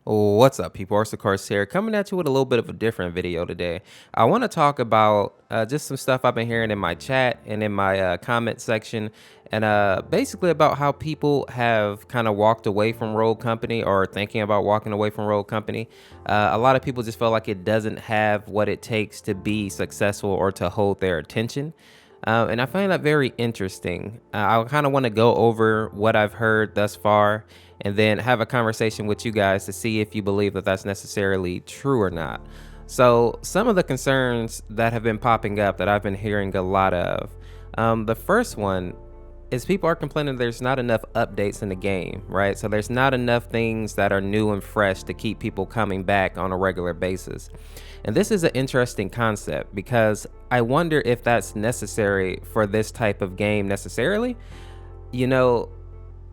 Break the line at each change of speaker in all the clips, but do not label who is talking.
What's up, people? Arsa Course here, coming at you with a little bit of a different video today. I want to talk about just some stuff I've been hearing in my chat and in my comment section, and basically about how people have kind of walked away from Rogue Company or thinking about walking away from Rogue Company. A lot of people just feel like it doesn't have what it takes to be successful or to hold their attention. And I find that very interesting. I kind of want to go over what I've heard thus far and then have a conversation with you guys to see if you believe that that's necessarily true or not. So, some of the concerns that have been popping up that I've been hearing a lot of. The first one is people are complaining there's not enough updates in the game, right? So there's not enough things that are new and fresh to keep people coming back on a regular basis. And this is an interesting concept because I wonder if that's necessary for this type of game necessarily. You know,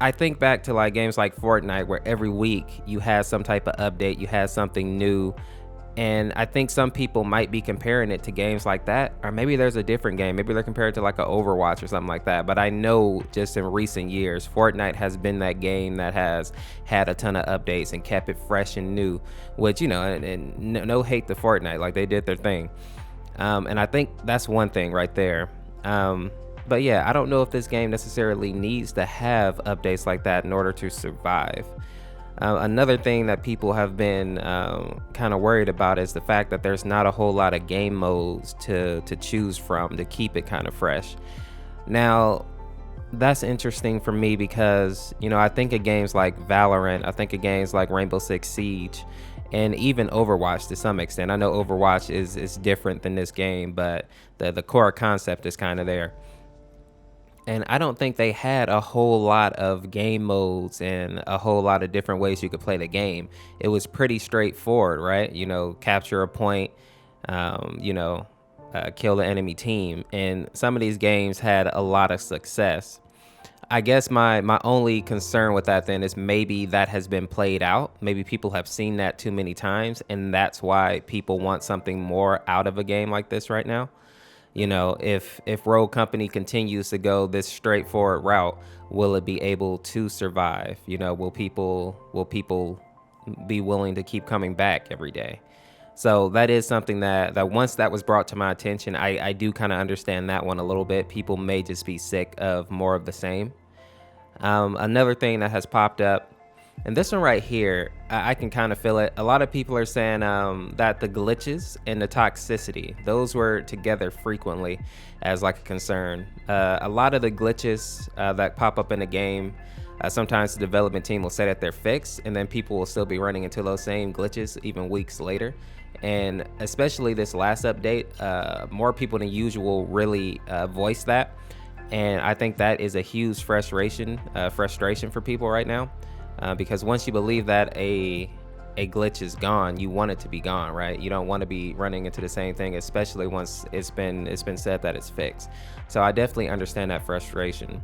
I think back to like games like Fortnite where every week you had some type of update, you had something new, and I think some people might be comparing it to games like that, or maybe there's a different game. Maybe they're compared to like an Overwatch or something like that. But I know just in recent years, Fortnite has been that game that has had a ton of updates and kept it fresh and new, which, and no hate to Fortnite, like they did their thing. And I think that's one thing right there. But yeah, I don't know if this game necessarily needs to have updates like that in order to survive. Another thing that people have been kind of worried about is the fact that there's not a whole lot of game modes to choose from to keep it kind of fresh. Now, that's interesting for me because, I think of games like Valorant, I think of games like Rainbow Six Siege, and even Overwatch to some extent. I know Overwatch is different than this game, but the core concept is kind of there. And I don't think they had a whole lot of game modes and a whole lot of different ways you could play the game. It was pretty straightforward, right? Capture a point, kill the enemy team. And some of these games had a lot of success. I guess my only concern with that then is maybe that has been played out. Maybe people have seen that too many times, and that's why people want something more out of a game like this right now. If Rogue Company continues to go this straightforward route, will it be able to survive? Will people be willing to keep coming back every day? So that is something that once that was brought to my attention, I do kind of understand that one a little bit. People may just be sick of more of the same. Another thing that has popped up, and this one right here, I can kind of feel it. A lot of people are saying that the glitches and the toxicity, those were together frequently as like a concern. A lot of the glitches that pop up in the game, sometimes the development team will say that they're fixed, and then people will still be running into those same glitches even weeks later. And especially this last update, more people than usual really voice that. And I think that is a huge frustration for people right now. Because once you believe that a glitch is gone, you want it to be gone, right? You don't want to be running into the same thing, especially once it's been said that it's fixed. So I definitely understand that frustration.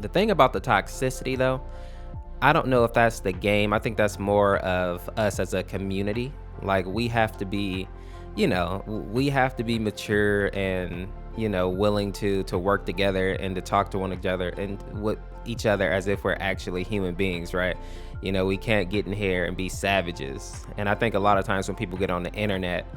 The thing about the toxicity, though, I don't know if that's the game. I think that's more of us as a community. Like we have to be mature and willing to work together and to talk to one another and with each other as if we're actually human beings, right? We can't get in here and be savages. And I think a lot of times when people get on the internet,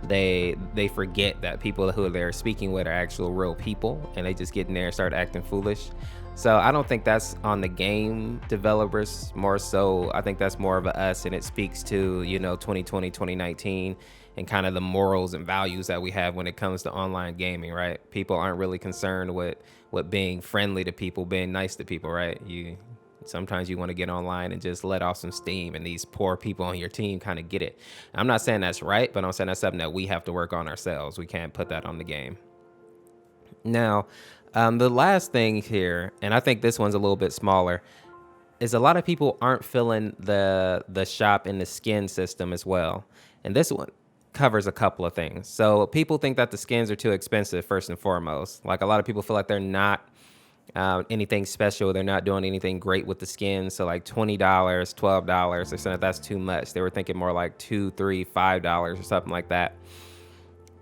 they forget that people who they're speaking with are actual real people, and they just get in there and start acting foolish. So I don't think that's on the game developers more so. I think that's more of a us, and it speaks to 2020, 2019, and kind of the morals and values that we have when it comes to online gaming, right? People aren't really concerned with being friendly to people, being nice to people, right? Sometimes you want to get online and just let off some steam, and these poor people on your team kind of get it. I'm not saying that's right, but I'm saying that's something that we have to work on ourselves. We can't put that on the game. Now, the last thing here, and I think this one's a little bit smaller, is a lot of people aren't feeling the shop and the skin system as well. And this one covers a couple of things. So people think that the skins are too expensive, first and foremost. Like a lot of people feel like they're not anything special. They're not doing anything great with the skins. So like $20, $12, they're saying that's too much. They were thinking more like $2, $3, $5 or something like that.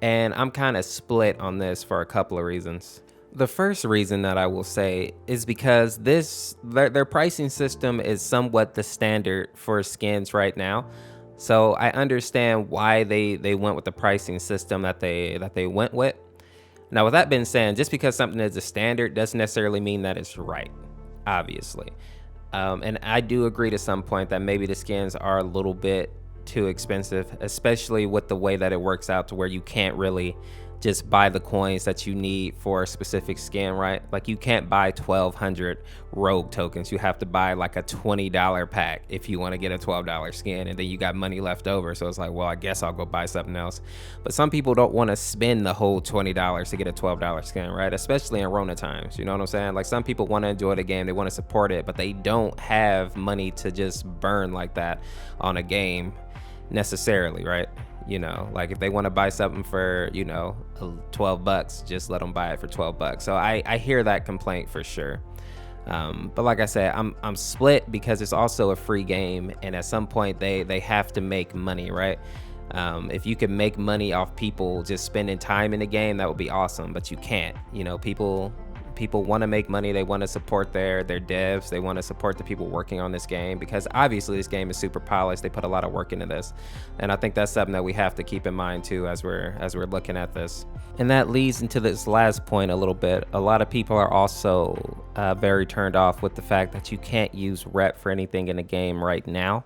And I'm kind of split on this for a couple of reasons. The first reason that I will say is because their pricing system is somewhat the standard for skins right now. So I understand why they went with the pricing system that they went with. Now, with that being said, just because something is a standard doesn't necessarily mean that it's right, obviously. And I do agree to some point that maybe the skins are a little bit too expensive, especially with the way that it works out to where you can't really just buy the coins that you need for a specific skin, right? Like you can't buy 1,200 rogue tokens. You have to buy like a $20 pack if you want to get a $12 skin, and then you got money left over. So it's like, well, I guess I'll go buy something else. But some people don't want to spend the whole $20 to get a $12 skin, right? Especially in Rona times. You know what I'm saying? Like some people want to enjoy the game, they want to support it, but they don't have money to just burn like that on a game necessarily, right? You know, like if they want to buy something for, 12 bucks, just let them buy it for 12 bucks. So I hear that complaint for sure. But like I said, I'm split because it's also a free game, and at some point they have to make money, right? If you can make money off people just spending time in the game, that would be awesome, but you can't. People want to make money, they want to support their devs, they want to support the people working on this game, because obviously this game is super polished, they put a lot of work into this, and I think that's something that we have to keep in mind too as we're looking at this. And that leads into this last point a little bit. A lot of people are also very turned off with the fact that you can't use rep for anything in the game right now.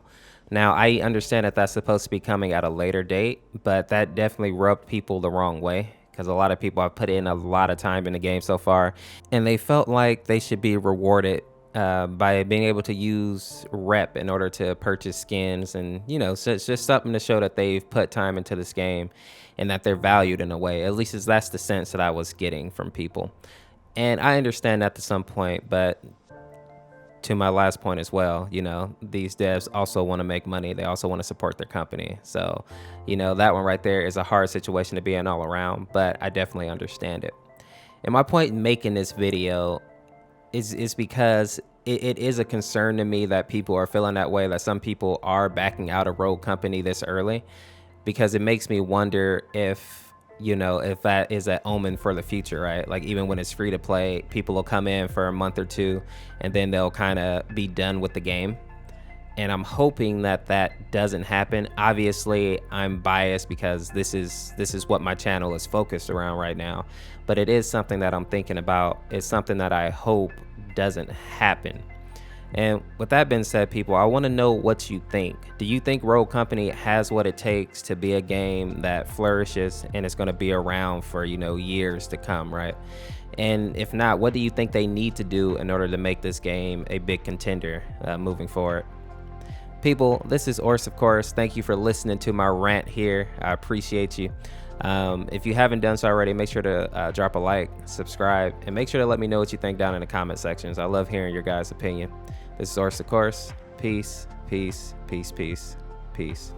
Now, I understand that that's supposed to be coming at a later date, but that definitely rubbed people the wrong way, because a lot of people have put in a lot of time in the game so far, and they felt like they should be rewarded by being able to use rep in order to purchase skins. And, so it's just something to show that they've put time into this game and that they're valued in a way. At least that's the sense that I was getting from people. And I understand that to some point, but to my last point as well, these devs also want to make money. They also want to support their company. So, that one right there is a hard situation to be in all around, but I definitely understand it. And my point in making this video is because it is a concern to me that people are feeling that way, that some people are backing out a Rogue company this early, because it makes me wonder if that is an omen for the future, right? Like even when it's free to play, people will come in for a month or two and then they'll kind of be done with the game. And I'm hoping that doesn't happen. Obviously, I'm biased because this is what my channel is focused around right now. But it is something that I'm thinking about. It's something that I hope doesn't happen. And with that being said, people, I want to know what you think. Do you think Rogue Company has what it takes to be a game that flourishes and it's going to be around for, years to come, right? And if not, what do you think they need to do in order to make this game a big contender moving forward? People, this is Ors, of course. Thank you for listening to my rant here. I appreciate you. If you haven't done so already, make sure to drop a like, subscribe, and make sure to let me know what you think down in the comment sections. I love hearing your guys' opinion. This is Ors, of course. Peace, peace, peace, peace, peace.